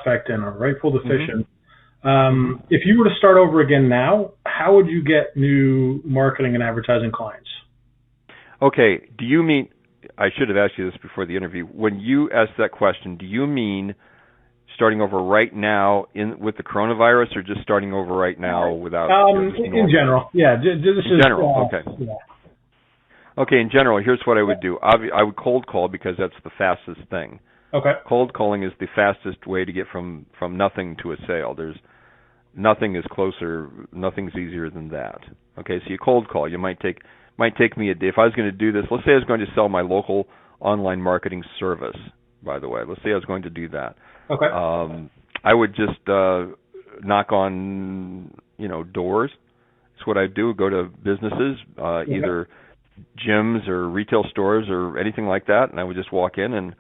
prospect and a rightful deficient. If you were to start over again now, how would you get new marketing and advertising clients? Okay. Do you mean, I should have asked you this before the interview. When you ask that question, do you mean starting over right now with the coronavirus, or just starting over right now without? In general, yeah. In general, okay. Yeah. Okay, in general, here's what I would do. I would cold call because that's the fastest thing. Okay. Cold calling is the fastest way to get from nothing to a sale. There's nothing is closer, nothing's easier than that. Okay, so you cold call. You might take me a day. If I was going to do this, let's say I was going to sell my local online marketing service, by the way. Let's say I was going to do that. Okay. I would just knock on, doors. That's what I do. Go to businesses, either gyms or retail stores or anything like that, and I would just walk in and,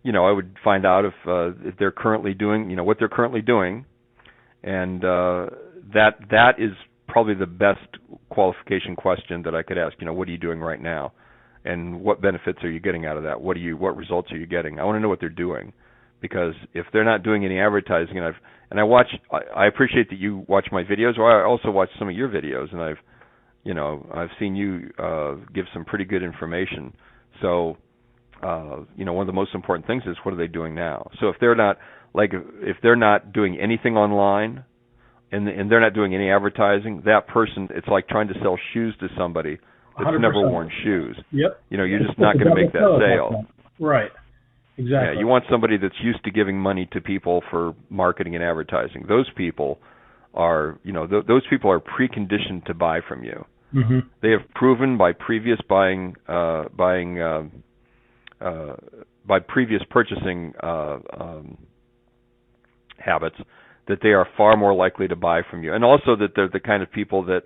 I would find out if they're currently doing, what they're currently doing, and that is probably the best qualification question that I could ask. What are you doing right now, and what benefits are you getting out of that? What results are you getting? I want to know what they're doing, because if they're not doing any advertising, and I appreciate that you watch my videos, or I also watch some of your videos, and I've seen you give some pretty good information. So, one of the most important things is, what are they doing now? So if they're not doing anything online, and they're not doing any advertising, that person, it's like trying to sell shoes to somebody that's 100%. never worn shoes. Yep. You're just not going to make that sale. Right. Exactly. Yeah, you want somebody that's used to giving money to people for marketing and advertising. Those people are, those people are preconditioned to buy from you. Mm-hmm. They have proven by previous by previous purchasing habits that they are far more likely to buy from you, and also that they're the kind of people that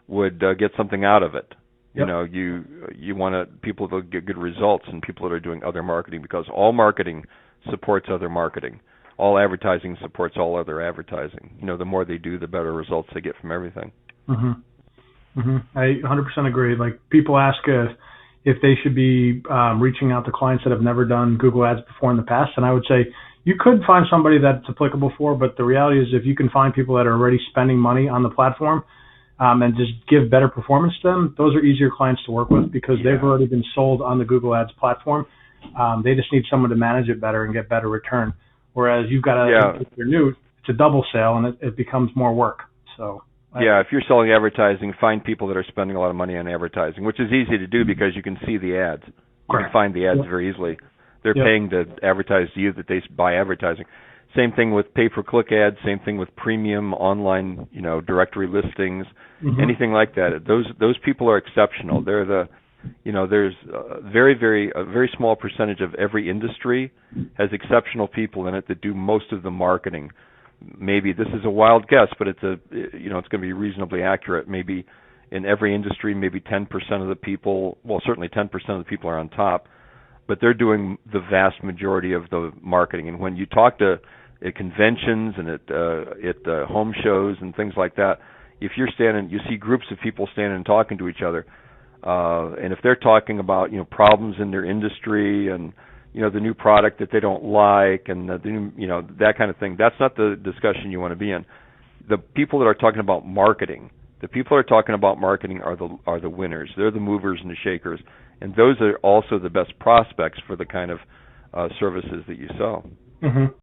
would get something out of it. Yep. You want people to get good results, and people that are doing other marketing, because all marketing supports other marketing. All advertising supports all other advertising. The more they do, the better results they get from everything. Mm-hmm. Mm-hmm. I 100% agree. Like, people ask if they should be reaching out to clients that have never done Google Ads before in the past, and I would say you could find somebody that's applicable for, but the reality is, if you can find people that are already spending money on the platform and just give better performance to them, those are easier clients to work with, because they've already been sold on the Google Ads platform. They just need someone to manage it better and get better return. Whereas you've got to, if you're new, it's a double sale, and it becomes more work. So. If you're selling advertising, find people that are spending a lot of money on advertising, which is easy to do because you can see the ads. You can find the ads very easily. They're paying to advertise to you that they buy advertising. Same thing with pay-per-click ads. Same thing with premium online, directory listings, anything like that. Those people are exceptional. They're there's a very small percentage of every industry has exceptional people in it that do most of the marketing. Maybe this is a wild guess, but it's going to be reasonably accurate. Maybe in every industry, maybe 10% of the people, well, certainly 10% of the people are on top, but they're doing the vast majority of the marketing. And when you talk to at conventions and at home shows and things like that, if you're standing, you see groups of people standing and talking to each other, and if they're talking about problems in their industry and the new product that they don't like, and the new, that kind of thing, that's not the discussion you want to be in. The people that are talking about marketing, are the winners. They're the movers and the shakers, and those are also the best prospects for the kind of services that you sell. Mm-hmm.